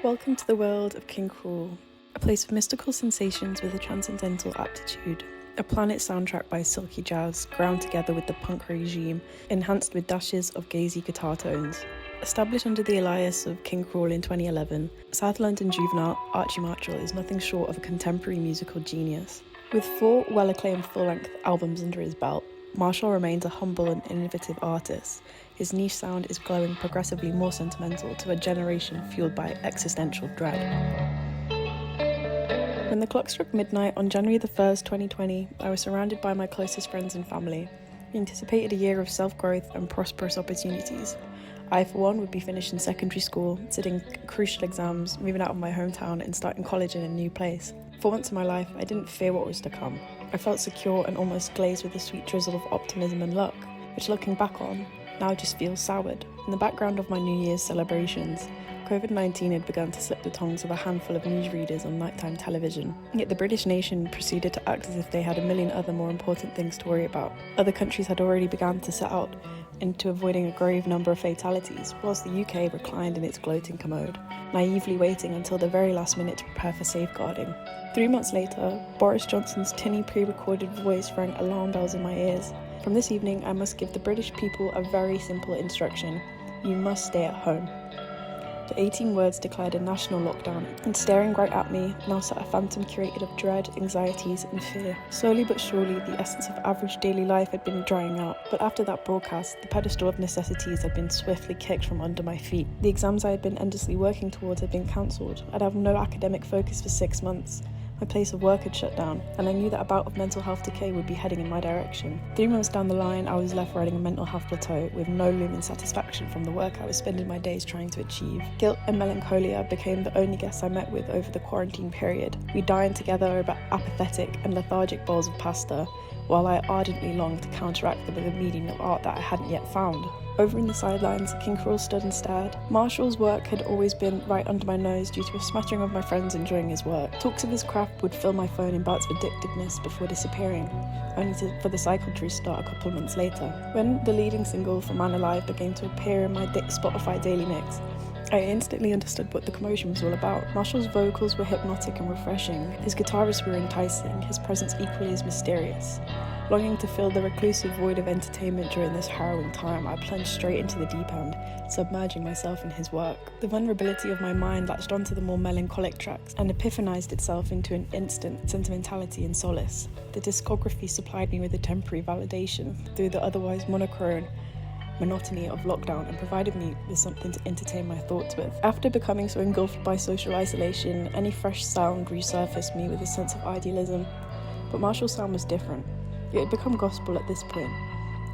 Welcome to the world of King Krule, a place of mystical sensations with a transcendental aptitude, a planet soundtrack by silky jazz, ground together with the punk regime, enhanced with dashes of gazy guitar tones. Established under the alias of King Krule in 2011, South London juvenile Archie Marshall is nothing short of a contemporary musical genius. With 4 well-acclaimed full-length albums under his belt, Marshall remains a humble and innovative artist. His niche sound is glowing progressively more sentimental to a generation fueled by existential dread. When the clock struck midnight on January the 1st, 2020, I was surrounded by my closest friends and family. We anticipated a year of self-growth and prosperous opportunities. I, for one, would be finishing secondary school, sitting crucial exams, moving out of my hometown and starting college in a new place. For once in my life, I didn't fear what was to come. I felt secure and almost glazed with a sweet drizzle of optimism and luck, which looking back on, now just feels soured. In the background of my New Year's celebrations, COVID-19 had begun to slip the tongues of a handful of newsreaders on nighttime television. Yet the British nation proceeded to act as if they had a million other more important things to worry about. Other countries had already begun to set out into avoiding a grave number of fatalities, whilst the UK reclined in its gloating commode, naively waiting until the very last minute to prepare for safeguarding. 3 months later, Boris Johnson's tinny pre-recorded voice rang alarm bells in my ears. From this evening, I must give the British people a very simple instruction. You must stay at home. The 18 words declared a national lockdown, and staring right at me now sat a phantom curated of dread, anxieties and fear. Slowly but surely, the essence of average daily life had been drying out, but after that broadcast, the pedestal of necessities had been swiftly kicked from under my feet. The exams I had been endlessly working towards had been cancelled. I'd have no academic focus for 6 months. My place of work had shut down, and I knew that a bout of mental health decay would be heading in my direction. 3 months down the line, I was left riding a mental health plateau with no looming satisfaction from the work I was spending my days trying to achieve. Guilt and melancholia became the only guests I met with over the quarantine period. We dined together over apathetic and lethargic bowls of pasta, while I ardently longed to counteract them with a medium of art that I hadn't yet found. Over in the sidelines, King Krule stood and stared. Marshall's work had always been right under my nose due to a smattering of my friends enjoying his work. Talks of his craft would fill my phone in bouts of addictiveness before disappearing, only for the cycle to restart a couple of months later. When the leading single from Man Alive began to appear in my Spotify daily mix, I instantly understood what the commotion was all about. Marshall's vocals were hypnotic and refreshing. His guitarists were enticing, his presence equally as mysterious. Longing to fill the reclusive void of entertainment during this harrowing time, I plunged straight into the deep end, submerging myself in his work. The vulnerability of my mind latched onto the more melancholic tracks and epiphanized itself into an instant sentimentality and solace. The discography supplied me with a temporary validation through the otherwise monochrome monotony of lockdown and provided me with something to entertain my thoughts with. After becoming so engulfed by social isolation, any fresh sound resurfaced me with a sense of idealism. But Marshall's sound was different. It had become gospel at this point,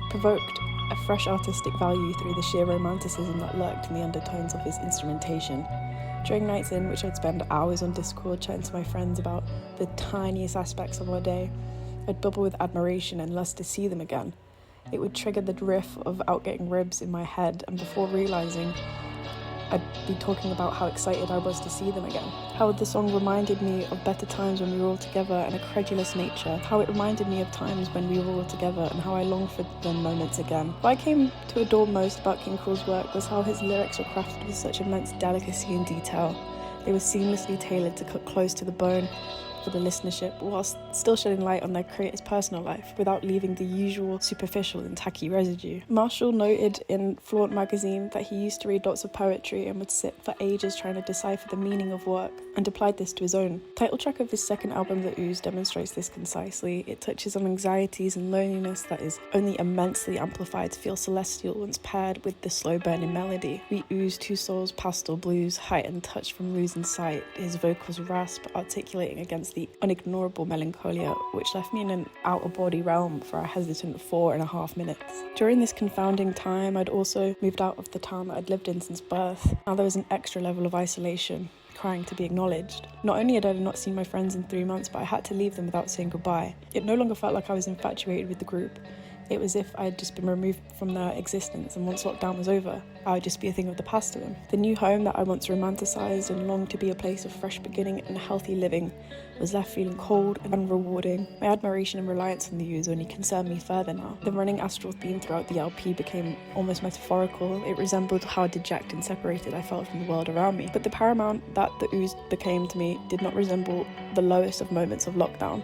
provoked a fresh artistic value through the sheer romanticism that lurked in the undertones of his instrumentation. During nights in which I'd spend hours on Discord chatting to my friends about the tiniest aspects of our day, I'd bubble with admiration and lust to see them again. It would trigger the riff of out getting ribs in my head, and before realising, I'd be talking about how excited I was to see them again. How the song reminded me of better times when we were all together and a credulous nature. How it reminded me of times when we were all together and how I longed for them moments again. What I came to adore most about King Krule's work was how his lyrics were crafted with such immense delicacy and detail. They were seamlessly tailored to cut close to the bone for the listenership, whilst still shedding light on their creator's personal life without leaving the usual superficial and tacky residue. Marshall noted in Flaunt magazine that he used to read lots of poetry and would sit for ages trying to decipher the meaning of work, and applied this to his own. Title track of his second album, The Ooze, demonstrates this concisely. It touches on anxieties and loneliness that is only immensely amplified to feel celestial once paired with the slow burning melody. We ooze 2 souls, pastel blues, heightened touch from losing sight. His vocals rasp, articulating against the unignorable melancholia, which left me in an out-of-body realm for a hesitant 4.5 minutes. During this confounding time, I'd also moved out of the town that I'd lived in since birth. Now there was an extra level of isolation, crying to be acknowledged. Not only had I not seen my friends in 3 months, but I had to leave them without saying goodbye. It no longer felt like I was infatuated with the group. It was as if I had just been removed from their existence, and once lockdown was over, I would just be a thing of the past to them. The new home that I once romanticised and longed to be a place of fresh beginning and healthy living was left feeling cold and unrewarding. My admiration and reliance on the U's only concerned me further now. The running astral theme throughout the LP became almost metaphorical. It resembled how dejected and separated I felt from the world around me. But the paramount that the U's became to me did not resemble the lowest of moments of lockdown.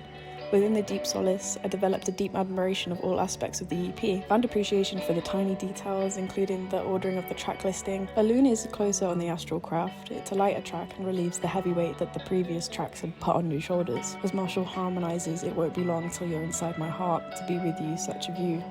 Within the deep solace, I developed a deep admiration of all aspects of the EP. Found appreciation for the tiny details, including the ordering of the track listing. Alune is closer on the astral craft. It's a lighter track and relieves the heavy weight that the previous tracks had put on new shoulders. As Marshall harmonises "It won't be long till you're inside my heart, to be with you, such a view,"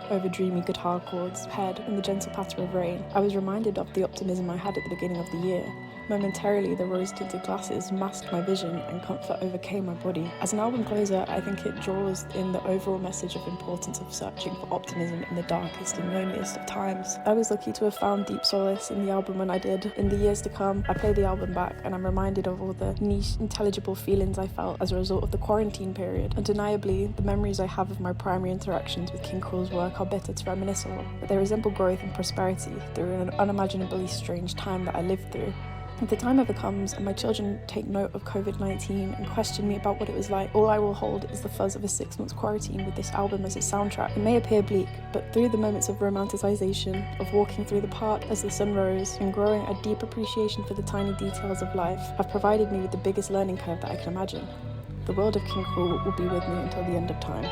over dreamy guitar chords, head, and the gentle patter of rain, I was reminded of the optimism I had at the beginning of the year. Momentarily, the rose-tinted glasses masked my vision and comfort overcame my body. As an album closer, I think it draws in the overall message of importance of searching for optimism in the darkest and loneliest of times. I was lucky to have found deep solace in the album when I did. In the years to come, I play the album back and I'm reminded of all the niche, intelligible feelings I felt as a result of the quarantine period. Undeniably, the memories I have of my primary interactions with King Krule's work are bitter to reminisce on, but they resemble growth and prosperity through an unimaginably strange time that I lived through. If the time ever comes and my children take note of COVID-19 and question me about what it was like, all I will hold is the fuzz of a 6-month quarantine with this album as its soundtrack. It may appear bleak, but through the moments of romanticisation, of walking through the park as the sun rose, and growing a deep appreciation for the tiny details of life, have provided me with the biggest learning curve that I can imagine. The world of King Krule will be with me until the end of time.